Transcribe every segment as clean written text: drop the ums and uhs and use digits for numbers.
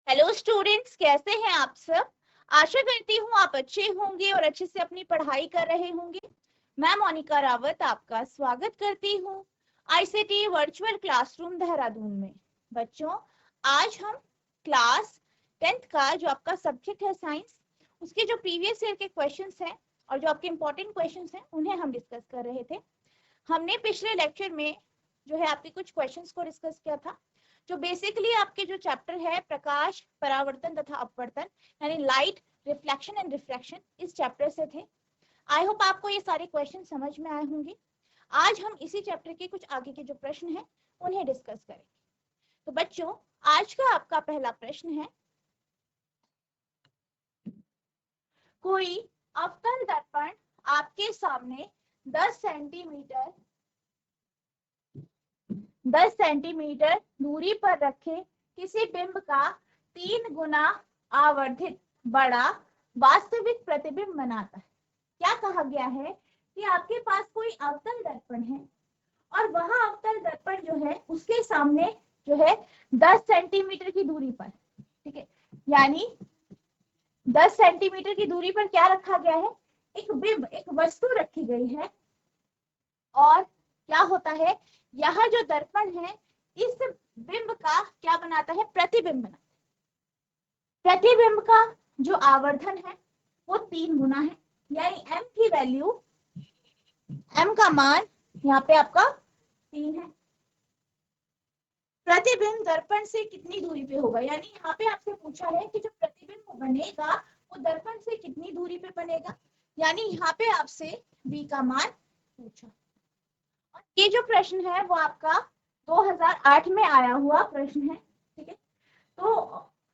Hello students, कैसे हैं आप सब। आशा करती हूँ आप अच्छे होंगे और अच्छे से अपनी पढ़ाई कर रहे होंगे। मैं मोनिका रावत आपका स्वागत करती हूँ आईसीटी वर्चुअल क्लासरूम देहरादून में। बच्चों, आज हम क्लास 10th का जो आपका सब्जेक्ट है साइंस, उसके जो प्रीवियस ईयर के क्वेश्चंस हैं और जो आपके इंपॉर्टेंट क्वेश्चंस हैं उन्हें हम डिस्कस कर रहे थे। हमने पिछले लेक्चर में जो है आपके कुछ क्वेश्चंस को डिस्कस किया था, जो बेसिकली आपके जो चैप्टर है प्रकाश, परावर्तन तथा अपवर्तन, यानी लाइट, रिफ्लेक्शन एंड रिफ्रैक्शन, इस चैप्टर से थे। आई होप आपको ये सारे क्वेश्चन समझ में आए होंगे। आज हम इसी चैप्टर के कुछ आगे के जो प्रश्न हैं उन्हें डिस्कस करेंगे। तो बच्चों, आज का आपका पहला प्रश्न है, कोई अवतल दर्पण आपके सामने 10 सेंटीमीटर दूरी पर रखे किसी बिंब का 3 गुना आवर्धित बड़ा वास्तविक प्रतिबिंब बनाता है। क्या कहा गया है कि आपके पास कोई अवतल दर्पण है और वह अवतल दर्पण जो है उसके सामने जो है 10 सेंटीमीटर की दूरी पर, ठीक है, यानी 10 सेंटीमीटर की दूरी पर क्या रखा गया है, एक बिंब, एक वस्तु रखी गई है। और क्या होता है, यह जो दर्पण है इस बिंब का क्या बनाता है, प्रतिबिंब बनाता है। प्रतिबिंब का जो आवर्धन है वो 3 गुना है, यानी m की वैल्यू, m का मान यहाँ पे आपका 3 है। प्रतिबिंब दर्पण से कितनी दूरी पे होगा, यानी यहाँ पे आपसे पूछा है कि जो प्रतिबिंब बनेगा वो दर्पण से कितनी दूरी पे बनेगा, यानी यहाँ पे आपसे b का मान पूछा। और ये जो प्रश्न है वो आपका 2008 में आया हुआ प्रश्न है, ठीक है। तो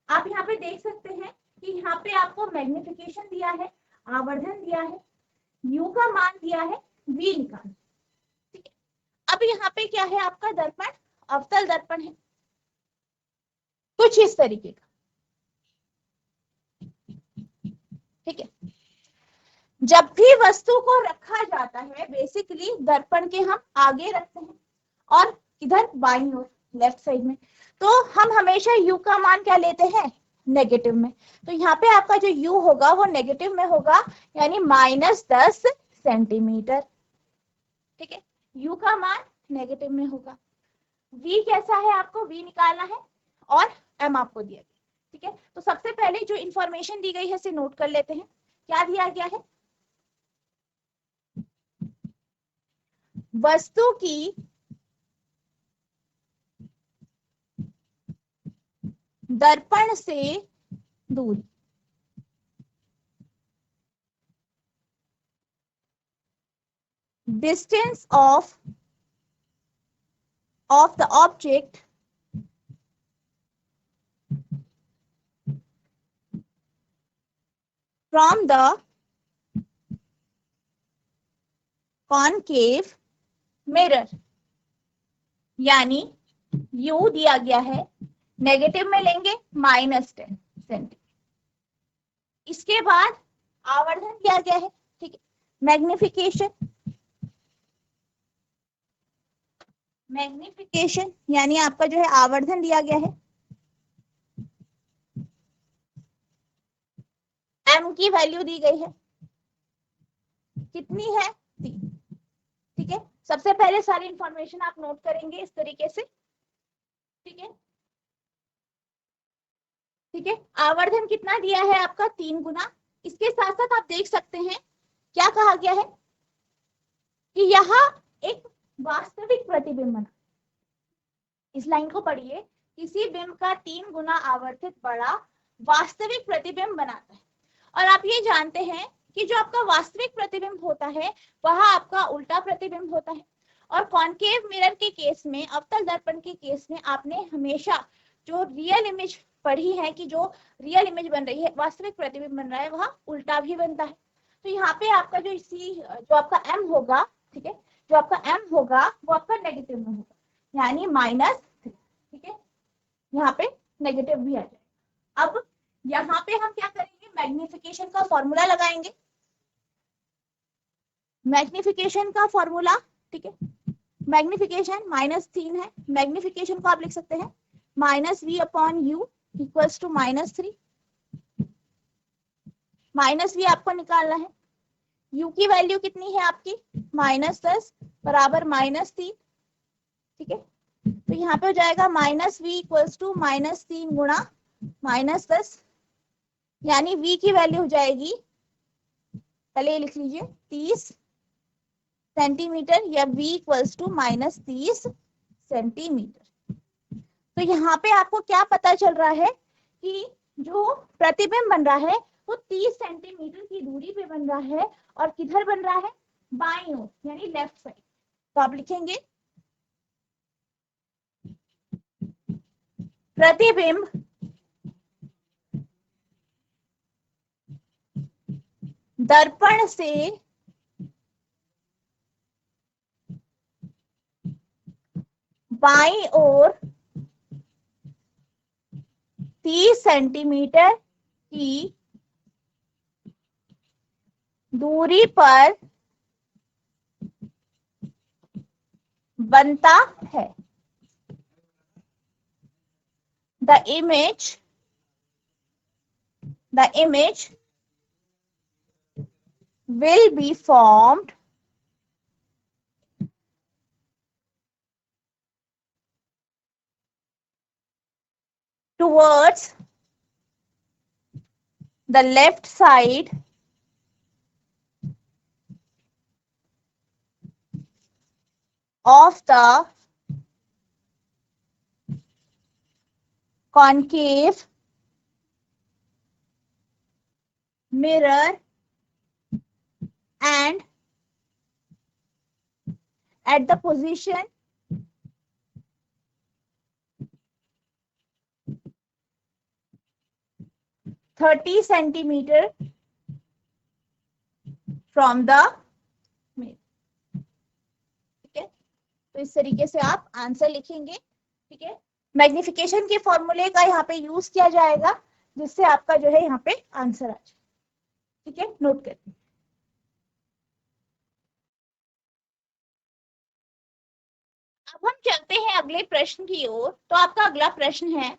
आप यहाँ पे देख सकते हैं कि यहाँ पे आपको मैग्निफिकेशन दिया है, आवर्धन दिया है, u का मान दिया है, v निकाल, ठीक है। अब यहाँ पे क्या है, आपका दर्पण अवतल दर्पण है कुछ इस तरीके का, ठीक है। जब भी वस्तु को रखा जाता है बेसिकली दर्पण के हम आगे रखते हैं और इधर बाईं ओर लेफ्ट साइड में, तो हम हमेशा u का मान क्या लेते हैं, नेगेटिव में। तो यहाँ पे आपका जो u होगा वो नेगेटिव में होगा, यानी -10 सेंटीमीटर, ठीक है। u का मान नेगेटिव में होगा। v कैसा है, आपको v निकालना है और m आपको दिया गया, ठीक है। तो सबसे पहले जो इंफॉर्मेशन दी गई है इसे नोट कर लेते हैं। क्या दिया गया है, वस्तु की दर्पण से दूरी, distance of the object from the concave mirror, यानी u दिया गया है, नेगेटिव में लेंगे -10 सेंटीमीटर। इसके बाद आवर्धन दिया गया है, ठीक है, मैग्निफिकेशन यानी आपका जो है आवर्धन दिया गया है, m की वैल्यू दी गई है, कितनी है, 3, ठीक है। सबसे पहले सारी इंफॉर्मेशन आप नोट करेंगे इस तरीके से, ठीक है, ठीक है। आवर्धन कितना दिया है आपका, 3 गुना। इसके साथ साथ आप देख सकते हैं क्या कहा गया है कि यहाँ एक वास्तविक प्रतिबिंब बना, इस लाइन को पढ़िए, किसी बिंब का 3 गुना आवर्धित बड़ा वास्तविक प्रतिबिंब बनाता है। और आप ये जानते हैं कि जो आपका वास्तविक प्रतिबिंब होता है वह आपका उल्टा प्रतिबिंब होता है। और कॉनकेव मिरर के केस में, अवतल दर्पण के केस में, आपने हमेशा जो रियल इमेज पढ़ी है कि जो रियल इमेज बन रही है, वास्तविक प्रतिबिंब बन रहा है, वह उल्टा भी बनता है। तो यहाँ पे आपका जो आपका m होगा, ठीक है, जो आपका m होगा वो आपका नेगेटिव में होगा, यानी -3, ठीक है। यहाँ पे नेगेटिव भी आ जाएगा। अब यहाँ पे हम क्या करेंगे, मैग्निफिकेशन का फॉर्मूला लगाएंगे, मैग्निफिकेशन का फॉर्मूला, ठीक है। मैग्निफिकेशन -3 है, मैग्निफिकेशन को आप लिख सकते हैं -v/u, इक्वल्स टू -3, -v आपको निकालना है। u की वैल्यू कितनी है आपकी, -10 बराबर -3, ठीक है। तो यहाँ पे हो जाएगा -v इक्वल्स टू -3 गुणा -10, यानी v की वैल्यू हो जाएगी, पहले ये लिख लीजिए, 30 सेंटीमीटर, या v इक्वल्स टू -30 सेंटीमीटर। तो यहाँ पे आपको क्या पता चल रहा है कि जो प्रतिबिंब बन रहा है वो 30 सेंटीमीटर की दूरी पे बन रहा है, और किधर बन रहा है, बाईं ओर, यानी लेफ्ट साइड। तो आप लिखेंगे प्रतिबिंब दर्पण से बाईं ओर 30 सेंटीमीटर की दूरी पर बनता है। The image will be formed towards the left side of the concave mirror and at the position 30 centimetre from the mirror, ठीक है। तो इस तरीके से आप आंसर लिखेंगे, ठीक है। मैग्निफिकेशन के फॉर्मूले का यहाँ पे यूज किया जाएगा, जिससे आपका जो है यहाँ पे आंसर आ जाए, ठीक है, नोट करते हैं। अब हम चलते हैं अगले प्रश्न की ओर। तो आपका अगला प्रश्न है,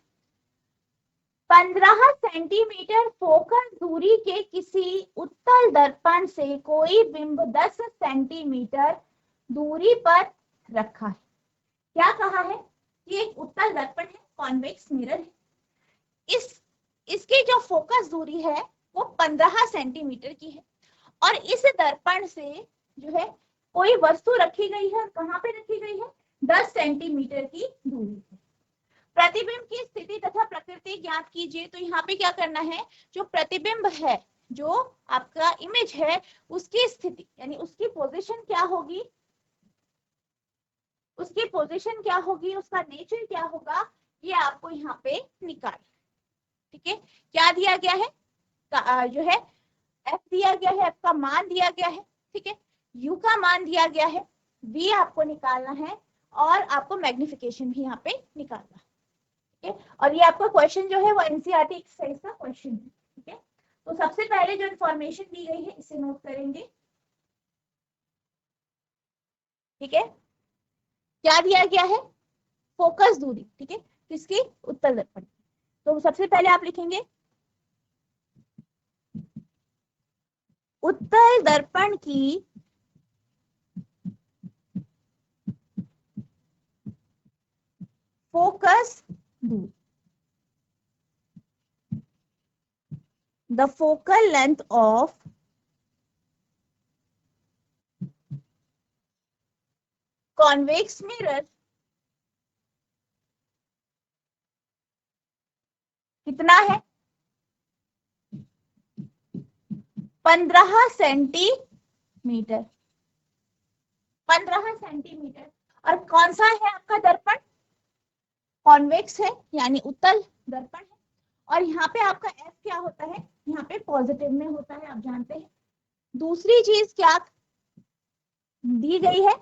15 सेंटीमीटर फोकस दूरी के किसी उत्तल दर्पण से कोई बिंब 10 सेंटीमीटर दूरी पर रखा है। क्या कहा है, ये एक उत्तल दर्पण है, कॉन्वेक्स मिरर है। इसकी जो फोकस दूरी है वो 15 सेंटीमीटर की है, और इस दर्पण से जो है कोई वस्तु रखी गई है, और कहाँ पे रखी गई है, 10 सेंटीमीटर की दूरी पे। प्रतिबिंब की स्थिति तथा प्रकृति ज्ञात कीजिए। तो यहाँ पे क्या करना है, जो प्रतिबिंब है, जो आपका इमेज है, उसकी स्थिति यानी उसकी पोजीशन क्या होगी, उसका नेचर क्या होगा, ये आपको यहाँ पे निकाल, ठीक है। क्या दिया गया है, जो है f दिया गया है, f का मान दिया गया है, ठीक है, u का मान दिया गया है, v आपको निकालना है, और आपको मैग्निफिकेशन भी यहाँ पे निकालना है, ठीक है। और ये आपका क्वेश्चन जो है वो एनसीईआरटी एक्सरसाइज का क्वेश्चन है, ठीक है। तो सबसे पहले जो इन्फॉर्मेशन दी गई है इसे नोट करेंगे, ठीक है। क्या दिया गया है, फोकस दूरी, ठीक है, किसकी, उत्तल दर्पण। तो सबसे पहले आप लिखेंगे उत्तल दर्पण की फोकस दूरी, the focal length of convex mirror कितना है, 15 सेंटीमीटर, 15 सेंटीमीटर। और कौन सा है आपका दर्पण, कॉन्वेक्स है, यानी उत्तल दर्पण है। और यहाँ पे आपका F क्या होता है, यहाँ पे पॉजिटिव में होता है, आप जानते हैं। दूसरी चीज क्या दी गई है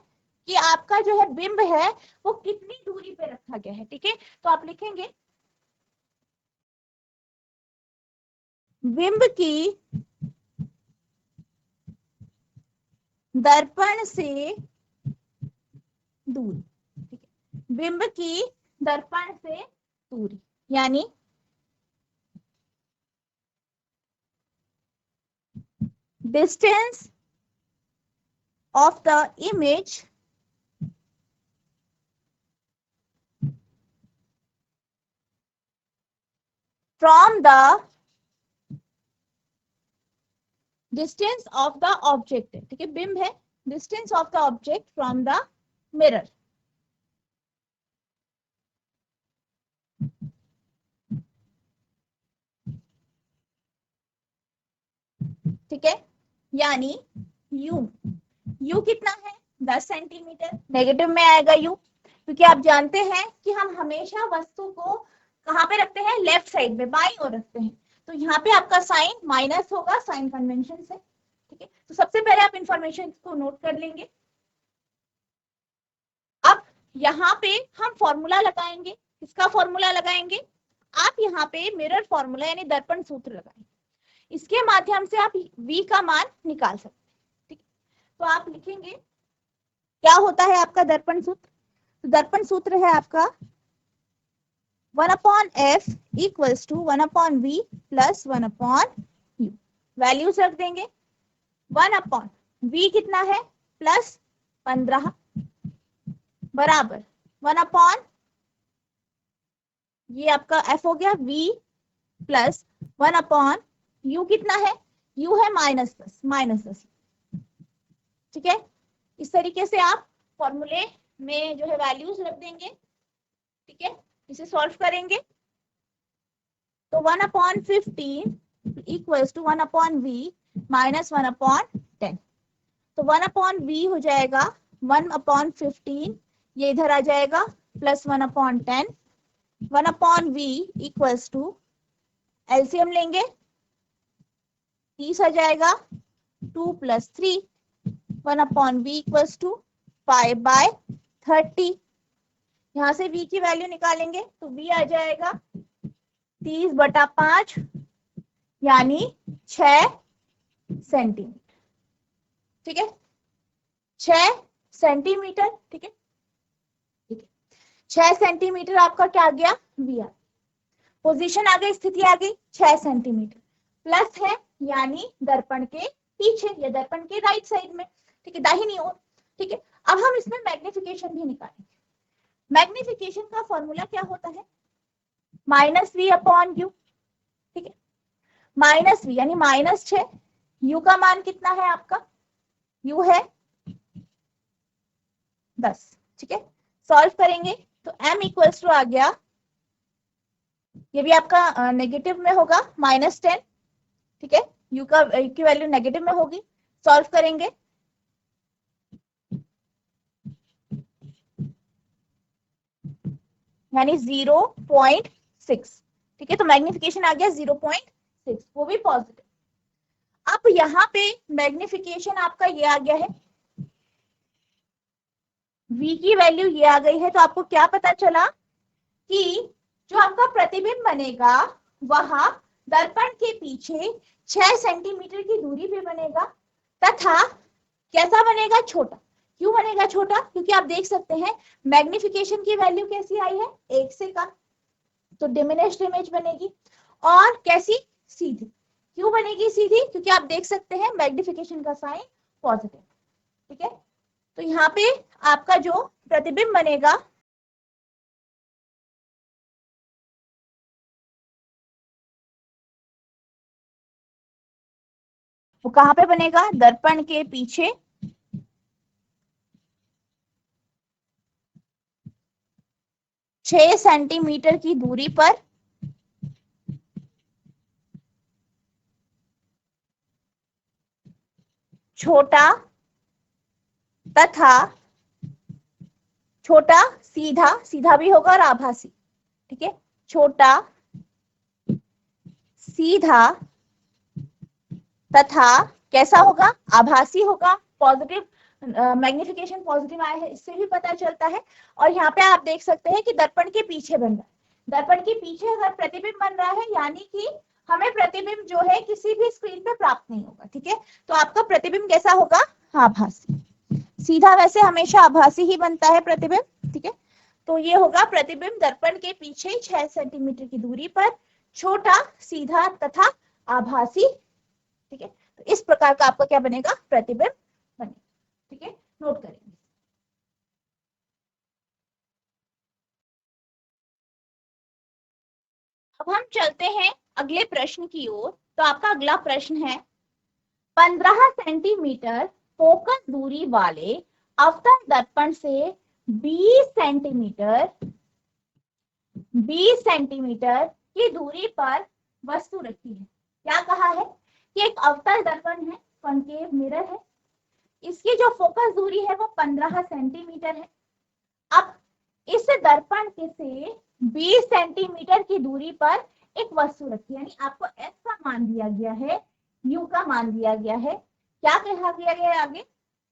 कि आपका जो है बिंब है वो कितनी दूरी पे रखा गया है, ठीक है। तो आप लिखेंगे बिंब की दर्पण से दूरी, ठीक है, बिंब की दर्पण से दूरी, यानी distance of the image from the distance of the object, ठीक है, बिंब है, distance of the object from the mirror. ठीक है, यानी u कितना है 10 सेंटीमीटर, नेगेटिव में आएगा u, क्योंकि आप जानते हैं कि हम हमेशा वस्तु को कहाँ पे रखते हैं, लेफ्ट साइड में, बाईं ओर रखते हैं, तो यहाँ पे आपका साइन माइनस होगा साइन कन्वेंशन से। ठीक है, तो सबसे पहले आप इंफॉर्मेशन को नोट कर लेंगे। अब यहाँ पे हम फॉर्मूला लगाएंगे, किसका फॉर्मूला लगाएंगे, आप यहाँ पे मिरर फॉर्मूला यानी दर्पण सूत्र लगाएंगे, इसके माध्यम से आप v का मान निकाल सकते हैं। ठीक है, तो आप लिखेंगे क्या होता है आपका दर्पण सूत्र, तो दर्पण सूत्र है आपका 1/f equals to 1/v plus 1/u, values रख देंगे, 1/v कितना है प्लस 15 बराबर 1/ ये आपका f हो गया v प्लस 1/u कितना है, u है -10। ठीक है, इस तरीके से आप फॉर्मूले में जो है वैल्यूज रख देंगे। ठीक है, इसे सॉल्व करेंगे तो 1/15 इक्वल्स टू 1/v माइनस 1/10, तो 1/v हो जाएगा 1/15, ये इधर आ जाएगा plus 1/10, 1/v equals to LCM लेंगे 30 आ जाएगा 2 + 3, 1/v इक्वल्स टू 5/30, यहाँ से v की वैल्यू निकालेंगे तो v आ जाएगा 30/5 यानी 6 सेंटीमीटर। ठीक है, 6 सेंटीमीटर। ठीक है, 6 सेंटीमीटर आपका क्या आ गया, v आ, पोजीशन आ गई, स्थिति आ गई 6 सेंटीमीटर, प्लस है यानी दर्पण के पीछे या दर्पण के राइट साइड में। ठीक है, दाहिनी ओर। ठीक है, अब हम इसमें मैग्निफिकेशन भी निकालेंगे। मैग्निफिकेशन का फॉर्मूला क्या होता है, -v/u। ठीक है, -v यानी -6, u का मान कितना है आपका, u है 10। ठीक है, सॉल्व करेंगे तो m इक्वल्स टू आ गया, ये भी आपका नेगेटिव में होगा -10। ठीक है, u की वैल्यू नेगेटिव में होगी, सॉल्व करेंगे यानी 0.6। ठीक है, तो मैग्निफिकेशन आ गया 0.6, वो भी पॉजिटिव। अब यहाँ पे मैग्निफिकेशन आपका ये आ गया है, v की वैल्यू ये आ गई है, तो आपको क्या पता चला कि जो आपका प्रतिबिंब बनेगा वह दर्पण के पीछे 6 सेंटीमीटर की दूरी पे बनेगा, तथा कैसा बनेगा, छोटा। क्यों बनेगा छोटा, क्योंकि आप देख सकते हैं मैग्निफिकेशन की वैल्यू कैसी आई है, 1 से कम, तो डिमिनिश्ड इमेज बनेगी। और कैसी, सीधी। क्यों बनेगी सीधी, क्योंकि आप देख सकते हैं मैग्निफिकेशन का साइन पॉजिटिव। ठीक है, तो यहाँ पे आपका जो प्रतिबिंब बनेगा वो कहाँ पे बनेगा, दर्पण के पीछे 6 सेंटीमीटर की दूरी पर छोटा तथा छोटा, सीधा, सीधा भी होगा और आभासी। ठीक है, छोटा, सीधा तथा कैसा होगा, आभासी होगा। पॉजिटिव मैग्निफिकेशन पॉजिटिव आया है, इससे भी पता चलता है। और यहाँ पे आप देख सकते हैं कि दर्पण के पीछे बन रहा है, दर्पण के पीछे अगर प्रतिबिंब बन रहा है यानी कि हमें प्रतिबिंब जो है किसी भी स्क्रीन पे प्राप्त नहीं होगा। ठीक है, तो आपका प्रतिबिंब कैसा होगा, आभासी। सीधा वैसे हमेशा आभासी ही बनता है प्रतिबिंब। ठीक है, तो ये होगा प्रतिबिंब दर्पण के पीछे 6 सेंटीमीटर की दूरी पर छोटा, सीधा तथा आभासी। ठीक है, तो इस प्रकार का आपका क्या बनेगा, प्रतिबिंब बनेगा। ठीक है, नोट करेंगे। अब हम चलते हैं अगले प्रश्न की ओर। तो आपका अगला प्रश्न है 15 सेंटीमीटर फोकस दूरी वाले अवतल दर्पण से 20 सेंटीमीटर की दूरी पर वस्तु रखी है। क्या कहा है कि एक अवतल दर्पण है, कॉन्केव मिरर है, इसकी जो फोकस दूरी है वो 15 सेंटीमीटर है। अब इस दर्पण के से 20 सेंटीमीटर की दूरी पर एक वस्तु रखी है, यानी आपको एस का मान दिया गया है, यू का मान दिया गया है। क्या कहा गया है आगे,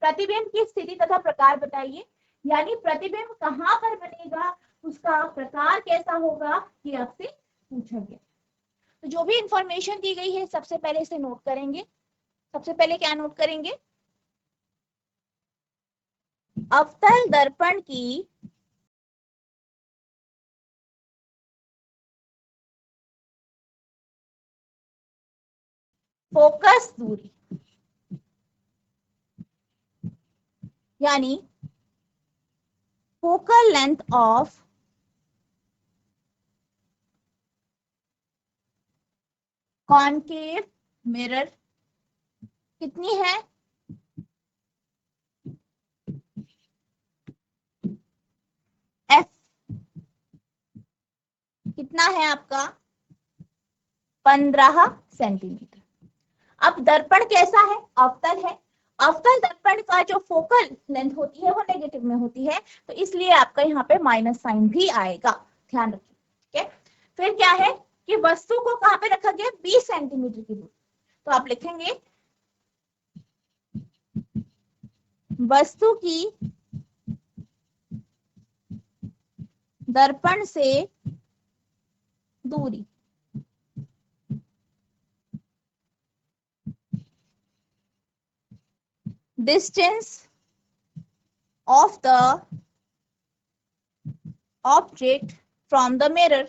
प्रतिबिंब की स्थिति तथा प्रकार बताइए, यानी प्रतिबिंब कहाँ पर बनेगा, उसका प्रकार कैसा होगा, ये आपसे पूछा गया। तो जो भी इंफॉर्मेशन दी गई है सबसे पहले इसे नोट करेंगे। सबसे पहले क्या नोट करेंगे, अवतल दर्पण की फोकस दूरी, यानी focal length of concave mirror कितनी है, एफ कितना है आपका 15 सेंटीमीटर। अब दर्पण कैसा है, अवतल है। अवतल दर्पण का जो फोकल लेंथ होती है वो नेगेटिव में होती है, तो इसलिए आपका यहाँ पे माइनस साइन भी आएगा, ध्यान रखिए। ठीक है, फिर क्या है कि वस्तु को कहाँ पे रखा गया, 20 सेंटीमीटर की दूरी। तो आप लिखेंगे वस्तु की दर्पण से दूरी distance of the object from the mirror,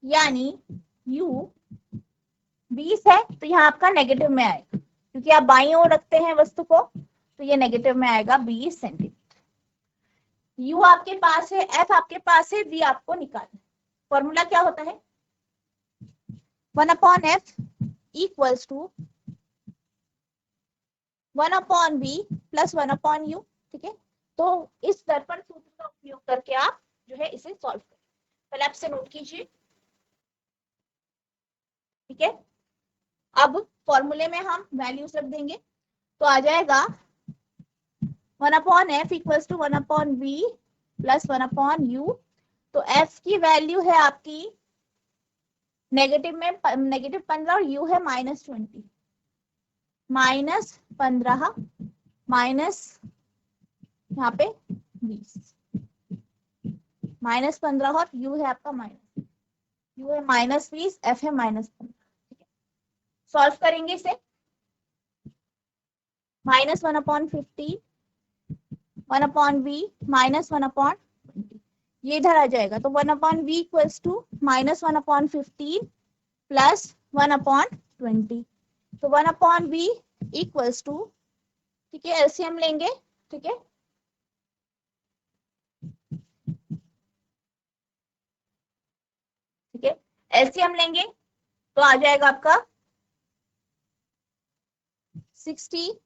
यानी u 20 है तो यहाँ आपका नेगेटिव में आएगा, क्योंकि आप बाईं ओर रखते हैं वस्तु को, तो ये नेगेटिव में आएगा 20 सेंटीमीटर। u आपके पास है, f आपके पास है, v आपको निकालना। फॉर्मूला क्या होता है, 1/f equals to 1/v plus 1/u। ठीक है, तो इस दर्पण सूत्र का उपयोग करके आप जो है इसे सॉल्व करें। पहले आपसे नोट कीजिए। ठीक है, अब फॉर्मूले में हम वैल्यूज रख देंगे, तो आ जाएगा 1/f equals to 1/v plus 1/u। तो f की वैल्यू है आपकी नेगेटिव में नेगेटिव 15 और u है -20, -15 माइनस यहाँ पे 20, -15 और u है आपका माइनस, u है -20, f है -15। ठीक है, सॉल्व करेंगे इसे, -1/15 1/v -1/20, ये इधर आ जाएगा, तो 1/v इक्वल्स टू -1/15 प्लस 1/20, तो 1/v इक्वल्स टू, ठीक है, एलसीएम लेंगे। ठीक है, ठीक है, एलसीएम लेंगे तो आ जाएगा आपका 60।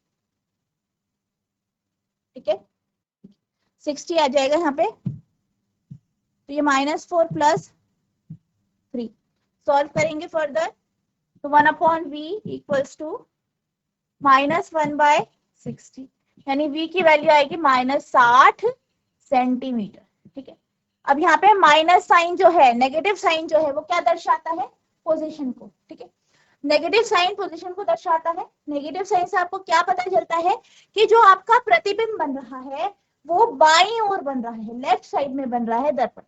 ठीक है, 60 आ जाएगा यहाँ पे, तो ये -4 प्लस 3, सॉल्व करेंगे फर्दर, तो 1/v इक्वल्स टू -1/60, यानी v की वैल्यू आएगी -60 सेंटीमीटर। ठीक है, अब यहाँ पे माइनस साइन जो है, नेगेटिव साइन जो है वो क्या दर्शाता है, पोजीशन को। ठीक है, नेगेटिव साइन पोजीशन को दर्शाता है। नेगेटिव साइन से आपको क्या पता चलता है कि जो आपका प्रतिबिंब बन रहा है वो बाईं ओर बन रहा है, लेफ्ट साइड में बन रहा है दर्पण,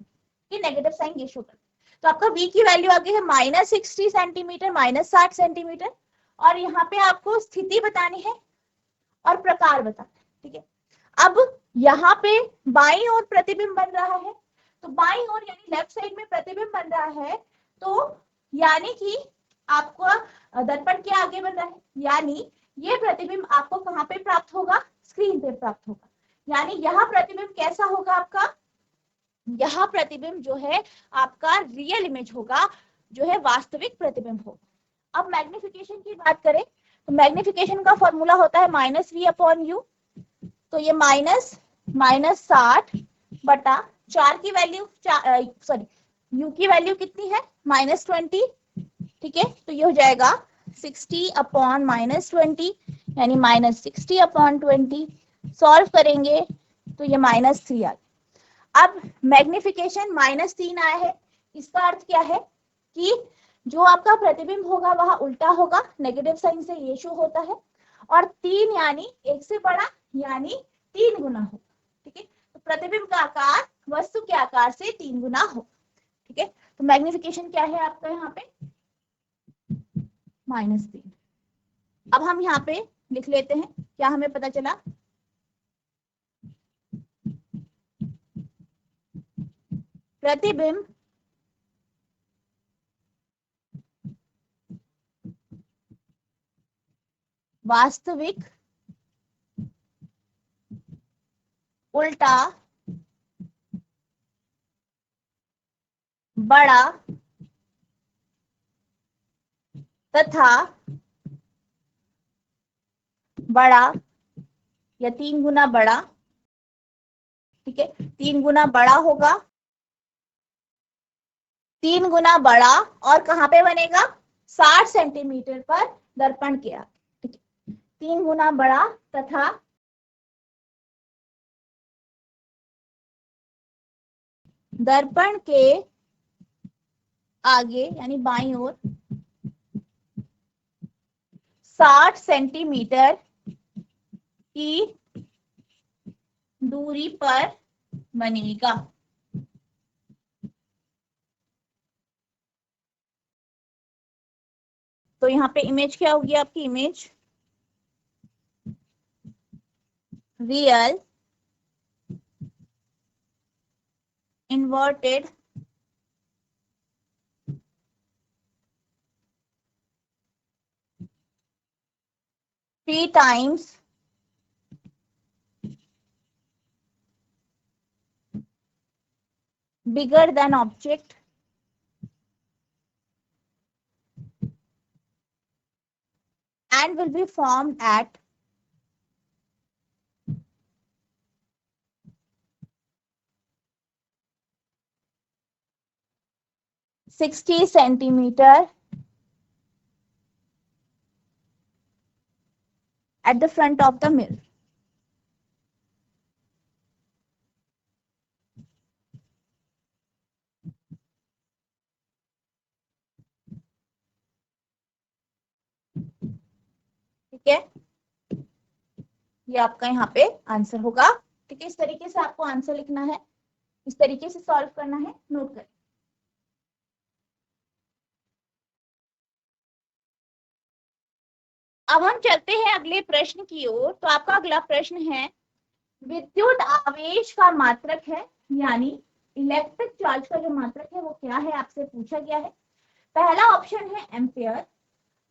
कि नेगेटिव साइन ये शो करता है। तो आपका v की वैल्यू आ गई है -60 सेंटीमीटर, -60 सेंटीमीटर, और यहाँ पे आपको स्थिति बतानी है और प्रकार बताना है। ठीक है, अब यहाँ पे बाईं ओर प्रतिबिंब बन रहा है, तो बाईं ओर यानी लेफ्ट साइड में प्रतिबिंब बन रहा है, तो यानी कि आपको दर्पण के आगे बन रहा है, यानी ये प्रतिबिंब आपको कहाँ पे प्राप्त होगा, स्क्रीन पे प्राप्त होगा। यानी यह प्रतिबिंब कैसा होगा आपका, यह प्रतिबिंब जो है आपका रियल इमेज होगा, जो है वास्तविक प्रतिबिंब होगा। अब मैग्निफिकेशन की बात करें तो मैग्निफिकेशन का फॉर्मूला होता है -v/u। तो ये -60/4 की वैल्यू, सॉरी u की वैल्यू कितनी है, -20, ठीक है। तो ये हो जाएगा 60/-20 यानी -60/20। सॉल्व करेंगे तो ये -3 आ गया। अब मैग्निफिकेशन -3 आया है, इसका अर्थ क्या है कि जो आपका प्रतिबिंब होगा वह उल्टा होगा, नेगेटिव साइन से ये शो होता है, और 3 यानी 1 से बड़ा यानी 3 गुना होगा, ठीक है। तो प्रतिबिंब का आकार वस्तु के आकार से 3 गुना हो, ठीक है। तो मैग्निफिकेशन क्या है आपका यहाँ पे, -3। अब हम यहाँ पे लिख लेते हैं, क्या हमें पता चला, प्रतिबिंब वास्तविक उल्टा बड़ा तथा बड़ा या 3 गुना बड़ा, ठीक है। 3 गुना बड़ा होगा, 3 गुना बड़ा, और कहाँ पे बनेगा, 60 सेंटीमीटर पर दर्पण के आगे, ठीक है। 3 गुना बड़ा तथा दर्पण के आगे यानी बाईं ओर 60 सेंटीमीटर की दूरी पर बनेगा। तो यहाँ पे इमेज क्या होगी आपकी, image real inverted three times bigger than object and will be formed at 60 centimeter at the front of the mirror। ठीक है, ये आपका यहाँ पे आंसर होगा, ठीक है। इस तरीके से आपको आंसर लिखना है, इस तरीके से सॉल्व करना है, नोट करें। अब हम चलते हैं अगले प्रश्न की ओर। तो आपका अगला प्रश्न है, विद्युत आवेश का मात्रक है, यानी इलेक्ट्रिक चार्ज का जो मात्रक है वो क्या है, आपसे पूछा गया है। पहला ऑप्शन है एम्पियर,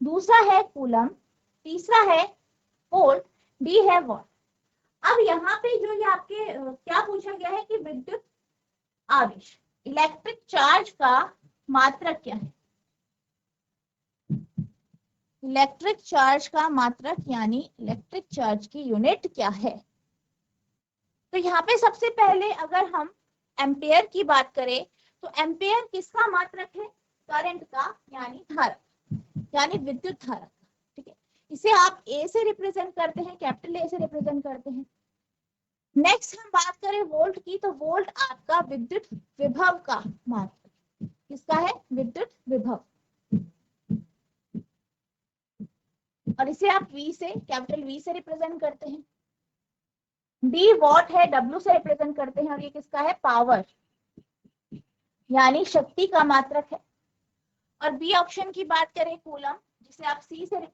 दूसरा है कूलम, तीसरा है वोल्ट, डी है वॉट। अब यहाँ पे जो ये आपके क्या पूछा गया है कि विद्युत आवेश, इलेक्ट्रिक चार्ज का मात्रक क्या है, इलेक्ट्रिक चार्ज का मात्रक यानी इलेक्ट्रिक चार्ज की यूनिट क्या है। तो यहाँ पे सबसे पहले अगर हम एम्पियर की बात करें तो एम्पियर किसका मात्रक है, करंट का यानी धारा, यानी विद्युत धारा, ठीक है। इसे आप ए से रिप्रेजेंट करते हैं, कैपिटल ए से रिप्रेजेंट करते हैं। नेक्स्ट हम बात करें वोल्ट की, तो वोल्ट आपका विद्युत विभव का मात्रक, किसका है, विद्युत विभव, और इसे आप वी से, कैपिटल वी से रिप्रेजेंट करते हैं। डी वॉट है, डब्ल्यू से रिप्रेजेंट करते हैं, और ये किसका है, पावर यानी शक्ति का मात्रक है। और बी ऑप्शन की बात करें कूलम, जिसे आप सी से,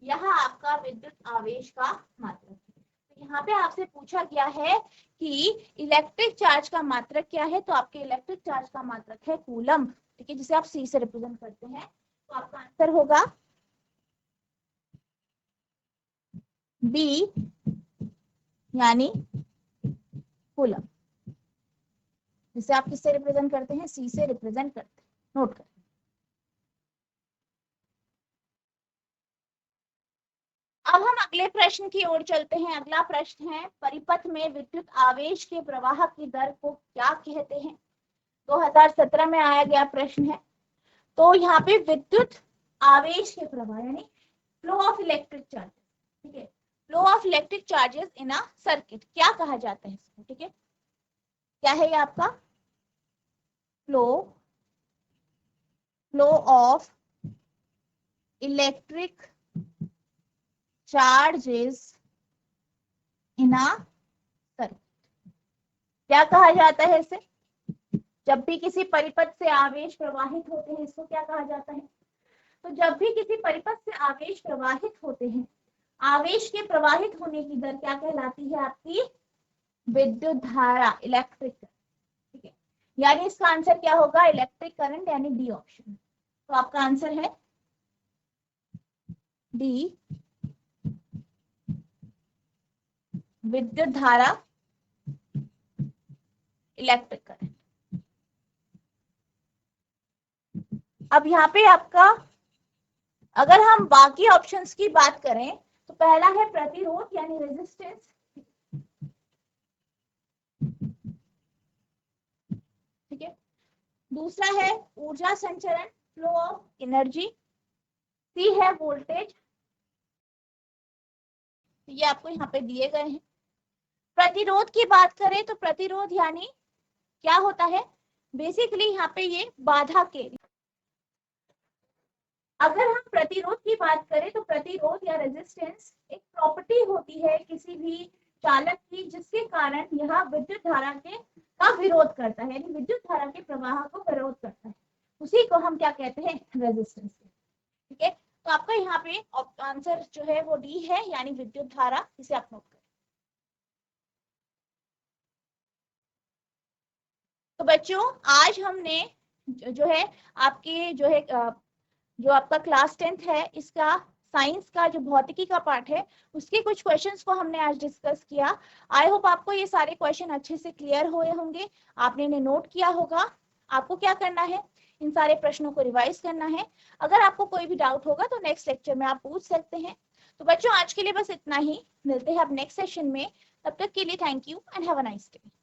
यह आपका विद्युत आवेश का मात्रक है। तो यहाँ पे आपसे पूछा गया है कि इलेक्ट्रिक चार्ज का मात्रक क्या है, तो आपके इलेक्ट्रिक चार्ज का मात्रक है कूलम, ठीक है, जिसे आप सी से रिप्रेजेंट करते हैं। तो आपका आंसर होगा बी, यानी कूलम, जिसे आप किससे रिप्रेजेंट करते हैं, सी से रिप्रेजेंट करते हैं। नोट करें। अब हम अगले प्रश्न की ओर चलते हैं। अगला प्रश्न है, परिपथ में विद्युत आवेश के प्रवाह की दर को क्या कहते हैं। 2017 में आया गया प्रश्न है। तो यहाँ पे विद्युत आवेश के प्रवाह यानी फ्लो ऑफ इलेक्ट्रिक चार्ज, ठीक है, flow of electric charges in a circuit क्या कहा जाता है इसको, ठीक है। क्या है ये आपका flow of electric charges in a circuit, क्या कहा जाता है इसे। जब भी किसी परिपथ से आवेश प्रवाहित होते हैं, इसको क्या कहा जाता है। तो जब भी किसी परिपथ से आवेश प्रवाहित होते हैं, आवेश के प्रवाहित होने की दर क्या कहलाती है, आपकी विद्युत धारा, इलेक्ट्रिक, ठीक है। यानी इसका आंसर क्या होगा, इलेक्ट्रिक करंट, यानी डी ऑप्शन। तो आपका आंसर है डी, विद्युत धारा, इलेक्ट्रिक करंट। अब यहाँ पे आपका, अगर हम बाकी ऑप्शंस की बात करें तो पहला है प्रतिरोध यानी रेजिस्टेंस, ठीक है। दूसरा है ऊर्जा संचरण, फ्लो ऑफ एनर्जी। सी है वोल्टेज, ये आपको यहाँ पे दिए गए हैं। प्रतिरोध की बात करें तो प्रतिरोध यानी क्या होता है, बेसिकली यहाँ पे ये बाधा के, अगर हम प्रतिरोध की बात करें तो प्रतिरोध या रेजिस्टेंस एक प्रॉपर्टी होती है किसी भी चालक की, जिसके कारण यह विद्युत धारा के का विरोध करता है, यानी विद्युत धारा के प्रवाह को विरोध करता है, उसी को हम क्या कहते हैं, रेजिस्टेंस, ठीक है। तो आपका यहाँ पे आंसर जो है वो डी है, यानी विद्युत धारा, इसे आप नोट करें। तो बच्चों आज हमने जो है आपके जो है जो आपका क्लास 10th है, इसका साइंस का जो भौतिकी का पार्ट है, उसके कुछ क्वेश्चंस को हमने आज डिस्कस किया। आई होप आपको ये सारे क्वेश्चन अच्छे से क्लियर हुए होंगे, आपने इन्हें नोट किया होगा। आपको क्या करना है, इन सारे प्रश्नों को रिवाइज करना है। अगर आपको कोई भी डाउट होगा तो नेक्स्ट लेक्चर में आप पूछ सकते हैं। तो बच्चों आज के लिए बस इतना ही, मिलते हैं अब नेक्स्ट सेशन में। तब तक के लिए thank you and have a nice day.